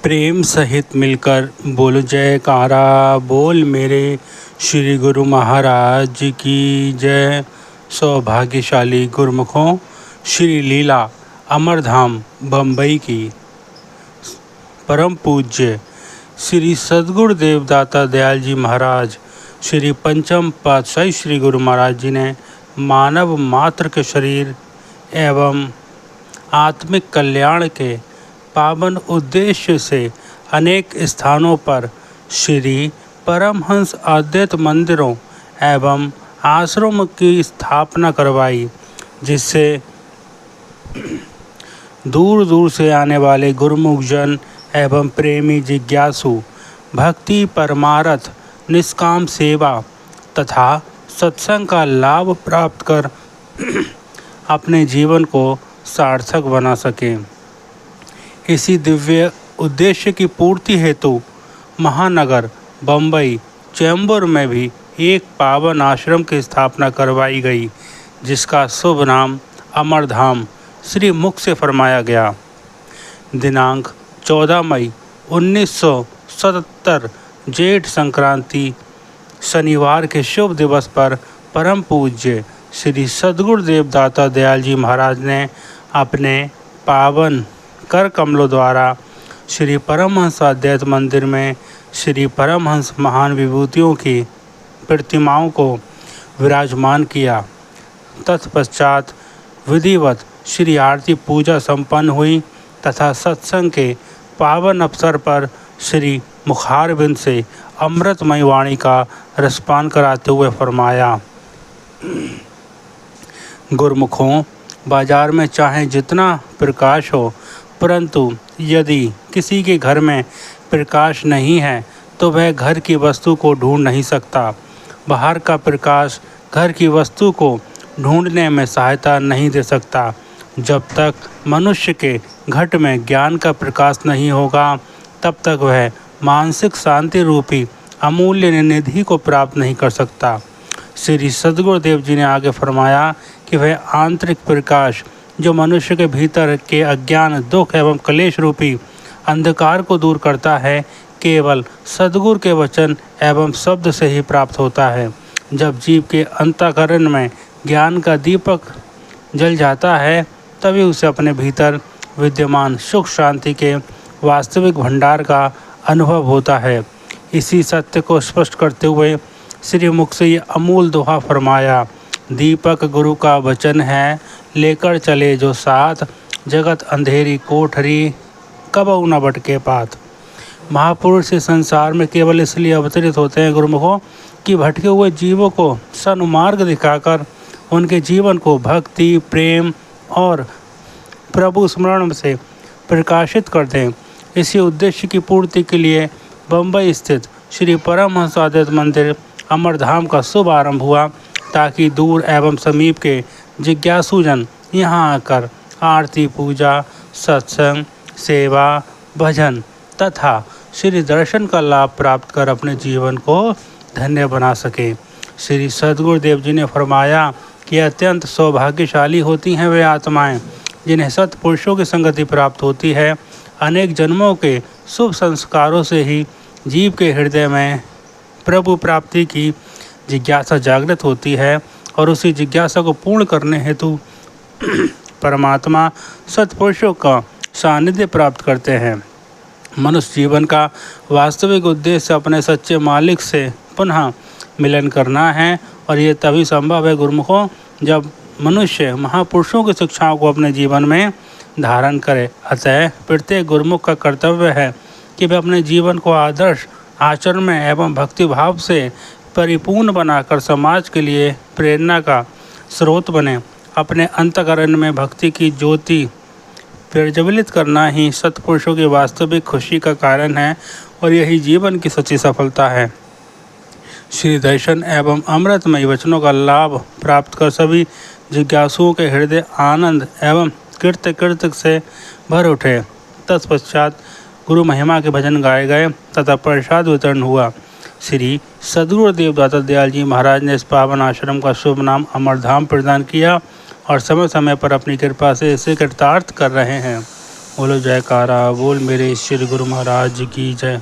प्रेम सहित मिलकर बोलो जयकारा। बोल मेरे श्री गुरु महाराज की जय। सौभाग्यशाली गुरुमुखों, श्री लीला अमरधाम बम्बई की परम पूज्य श्री सद्गुरु देवदाता दयाल जी महाराज श्री पंचम पातशाही श्री गुरु महाराज जी ने मानव मात्र के शरीर एवं आत्मिक कल्याण के पावन उद्देश्य से अनेक स्थानों पर श्री परमहंस अद्वैत मंदिरों एवं आश्रम की स्थापना करवाई, जिससे दूर दूर से आने वाले गुरुमुख जन एवं प्रेमी जिज्ञासु भक्ति परमार्थ निष्काम सेवा तथा सत्संग का लाभ प्राप्त कर अपने जीवन को सार्थक बना सकें। इसी दिव्य उद्देश्य की पूर्ति हेतु महानगर बम्बई चैम्बर में भी एक पावन आश्रम की स्थापना करवाई गई, जिसका शुभ नाम अमरधाम श्री मुख से फरमाया गया। दिनांक 14 मई 1977 जेठ संक्रांति शनिवार के शुभ दिवस पर परम पूज्य श्री सद्गुरु देवदाता दयाल जी महाराज ने अपने पावन कर कमलों द्वारा श्री परमहंस अद्वैत मंदिर में श्री परमहंस महान विभूतियों की प्रतिमाओं को विराजमान किया। तत्पश्चात विधिवत श्री आरती पूजा संपन्न हुई तथा सत्संग के पावन अवसर पर श्री मुखारबिंद से अमृतमय वाणी का रसपान कराते हुए फरमाया, गुरुमुखों, बाजार में चाहे जितना प्रकाश हो, परंतु यदि किसी के घर में प्रकाश नहीं है तो वह घर की वस्तु को ढूंढ नहीं सकता। बाहर का प्रकाश घर की वस्तु को ढूंढने में सहायता नहीं दे सकता। जब तक मनुष्य के घट में ज्ञान का प्रकाश नहीं होगा, तब तक वह मानसिक शांति रूपी अमूल्य निधि को प्राप्त नहीं कर सकता। श्री सद्गुरुदेव जी ने आगे फरमाया कि वह आंतरिक प्रकाश जो मनुष्य के भीतर के अज्ञान, दुख एवं क्लेश रूपी अंधकार को दूर करता है, केवल सद्गुरु के वचन एवं शब्द से ही प्राप्त होता है। जब जीव के अंतःकरण में ज्ञान का दीपक जल जाता है, तभी उसे अपने भीतर विद्यमान सुख शांति के वास्तविक भंडार का अनुभव होता है। इसी सत्य को स्पष्ट करते हुए श्री मुख से ये अमूल दोहा फरमाया, दीपक गुरु का वचन है, लेकर चले जो साथ, जगत अंधेरी कोठरी, कबहु न भटके पात। महापुरुष इस संसार में केवल इसलिए अवतरित होते हैं गुरुमुखों कि भटके हुए जीवों को सन्मार्ग दिखाकर उनके जीवन को भक्ति, प्रेम और प्रभु स्मरण से प्रकाशित कर दें। इसी उद्देश्य की पूर्ति के लिए बम्बई स्थित श्री परमहंस अद्वैत मंदिर अमरधाम का शुभ आरंभ हुआ, ताकि दूर एवं समीप के जिज्ञासुजन यहाँ आकर आरती पूजा, सत्संग, सेवा, भजन तथा श्री दर्शन का लाभ प्राप्त कर अपने जीवन को धन्य बना सके। श्री सद्गुरुदेव जी ने फरमाया कि अत्यंत सौभाग्यशाली होती हैं वे आत्माएं जिन्हें सत्पुरुषों की संगति प्राप्त होती है। अनेक जन्मों के शुभ संस्कारों से ही जीव के हृदय में प्रभु प्राप्ति की जिज्ञासा जागृत होती है और उसी जिज्ञासा को पूर्ण करने हेतु परमात्मा सत्पुरुषों का सानिध्य प्राप्त करते हैं। मनुष्य जीवन का वास्तविक उद्देश्य अपने सच्चे मालिक से पुनः मिलन करना है, और ये तभी संभव है गुरुमुखों जब मनुष्य महापुरुषों की शिक्षाओं को अपने जीवन में धारण करे। अतः प्रत्येक गुरुमुख का कर्तव्य है कि वे अपने जीवन को आदर्श आचरण में एवं भक्तिभाव से परिपूर्ण बनाकर समाज के लिए प्रेरणा का स्रोत बने। अपने अंतःकरण में भक्ति की ज्योति प्रज्वलित करना ही सत्पुरुषों की वास्तविक खुशी का कारण है, और यही जीवन की सच्ची सफलता है। श्री दर्शन एवं अमृतमय वचनों का लाभ प्राप्त कर सभी जिज्ञासुओं के हृदय आनंद एवं कीर्ति से भर उठे। तत्पश्चात गुरु महिमा के भजन गाए गए तथा प्रसाद वितरण हुआ। श्री सद्गुरु देवदाता दयाल जी महाराज ने इस पावन आश्रम का शुभ नाम अमरधाम प्रदान किया और समय समय पर अपनी कृपा से इसे कृतार्थ कर रहे हैं। बोलो जयकारा, बोल मेरे श्री गुरु महाराज की जय।